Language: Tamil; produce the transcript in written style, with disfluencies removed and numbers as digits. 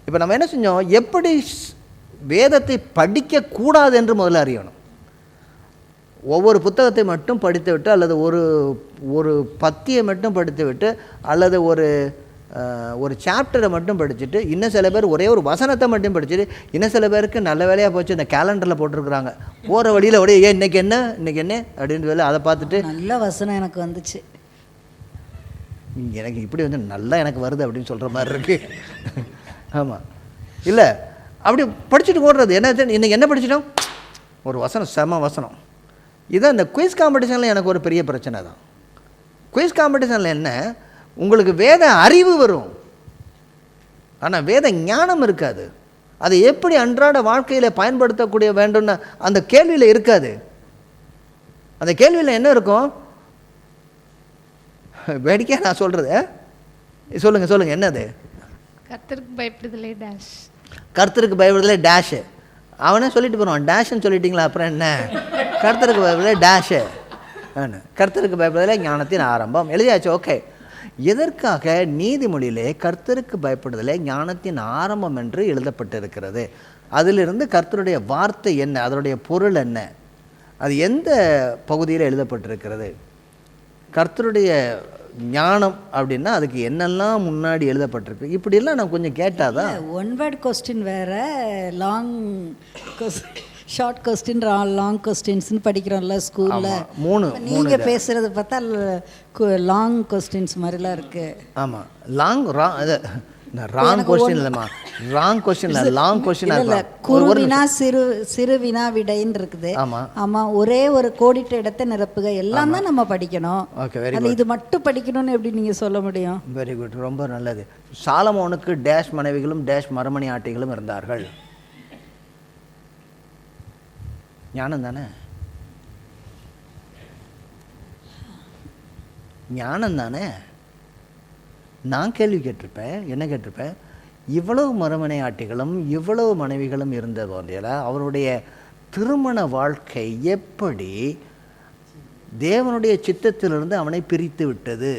இப்போ நம்ம என்ன செஞ்சோம், எப்படி வேதத்தை படிக்கக்கூடாது என்று முதல்ல அறியணும். ஒவ்வொரு புத்தகத்தை மட்டும் படித்து விட்டு, அல்லது ஒரு பத்தியை மட்டும் படித்து விட்டு, அல்லது ஒரு சாப்டரை மட்டும் படிச்சுட்டு, இன்னும் சில பேர் ஒரே ஒரு வசனத்தை மட்டும் படிச்சுட்டு, இன்னும் சில பேருக்கு நல்ல வேலையாக போச்சு இந்த கேலண்டரில் போட்டிருக்கிறாங்க, போகிற வழியில் அப்படியே ஏன் இன்றைக்கி என்ன அப்படின்னு சொல்லி அதை பார்த்துட்டு நல்ல வசனம் எனக்கு வந்துச்சு, எனக்கு இப்படி வந்து நல்லா எனக்கு வருது அப்படின்னு சொல்கிற மாதிரி இருக்குது. ஆமாம், இல்லை அப்படி படிச்சுட்டு ஓடுறது. என்ன இன்றைக்கி என்ன படிச்சிட்டோம், ஒரு வசனம், செம வசனம். இதான் இந்த குயிஸ் காம்படிஷனில் எனக்கு ஒரு பெரிய பிரச்சனை தான். குயிஸ் காம்படிஷனில் என்ன, உங்களுக்கு வேத அறிவு வரும், ஆனால் வேத ஞானம் இருக்காது. அதை எப்படி அன்றாட வாழ்க்கையில் பயன்படுத்தக்கூடிய வேண்டும்னு அந்த கேள்வியில் இருக்காது. அந்த கேள்வியில் என்ன இருக்கும், வேடிக்கையாக நான் சொல்கிறது, சொல்லுங்கள் என்னது, கர்த்தருக்கு பயப்படுதலே டேஷ், கர்த்தருக்கு பயப்படுதலே டேஷு. அவனே சொல்லிட்டு போகிறான், டேஷ்ன்னு சொல்லிட்டீங்களா அப்புறம் என்ன, கர்த்தருக்கு பயப்படுதலே டேஷு, கர்த்தருக்கு பயப்படுதலே ஞானத்தின் ஆரம்பம், எழுதியாச்சு. ஓகே, எதற்காக நீதிமொழியிலே கர்த்தருக்கு பயப்படுதலே ஞானத்தின் ஆரம்பம் என்று எழுதப்பட்டிருக்கிறது? அதிலிருந்து கர்த்தருடைய வார்த்தை என்ன, அதனுடைய பொருள் என்ன, அது எந்த பகுதியில் எழுதப்பட்டிருக்கிறது? கர்த்தருடைய ஞானம் அப்படின்னா அதுக்கு என்னெல்லாம் முன்னாடி எழுதப்பட்டிருக்கு, இப்படிலாம் நான் கொஞ்சம் கேட்டாதான். ஒன் வேர்ட் கொஸ்டின் வேறு, லாங் ஷார்ட் கொஸ்டின், லாங் கொஸ்டின்ஸ்னு படிக்கிறோம்ல ஸ்கூலில். நீங்கள் பேசுகிறது பார்த்தா லாங் கொஸ்டின்ஸ் மாதிரிலாம் இருக்குது. ஆமாம், ராங் கொஸ்டின் இல்லைம்மா, ராங் கொஸ்டின் இல்லை, லாங் கொஸ்டின் இல்லை. குறுவினா சிறு வினா விடைன்னு இருக்குது. ஆமாம், ஒரே ஒரு கோடிட்ட இடத்தை நிரப்புக, எல்லாம் தான் நம்ம படிக்கணும். Okay, very good. இது மட்டும் படிக்கணும்னு எப்படி நீங்கள் சொல்ல முடியும்? வெரி குட், ரொம்ப நல்லது. சாலமோனுக்கு டேஷ் மனைவிகளும் டேஷ் மறுமணி ஆட்டிகளும் இருந்தார்கள். ஞானம் தானே, ஞானம் தானே. நான் கேள்வி கேட்டிருப்பேன், என்ன கேட்டிருப்பேன், இவ்வளவு மறுமனை ஆட்டிகளும் இவ்வளவு மனைவிகளும் இருந்த போதில் அவருடைய திருமண வாழ்க்கை எப்படி தேவனுடைய சித்தத்திலிருந்து அவனை பிரித்து விட்டது?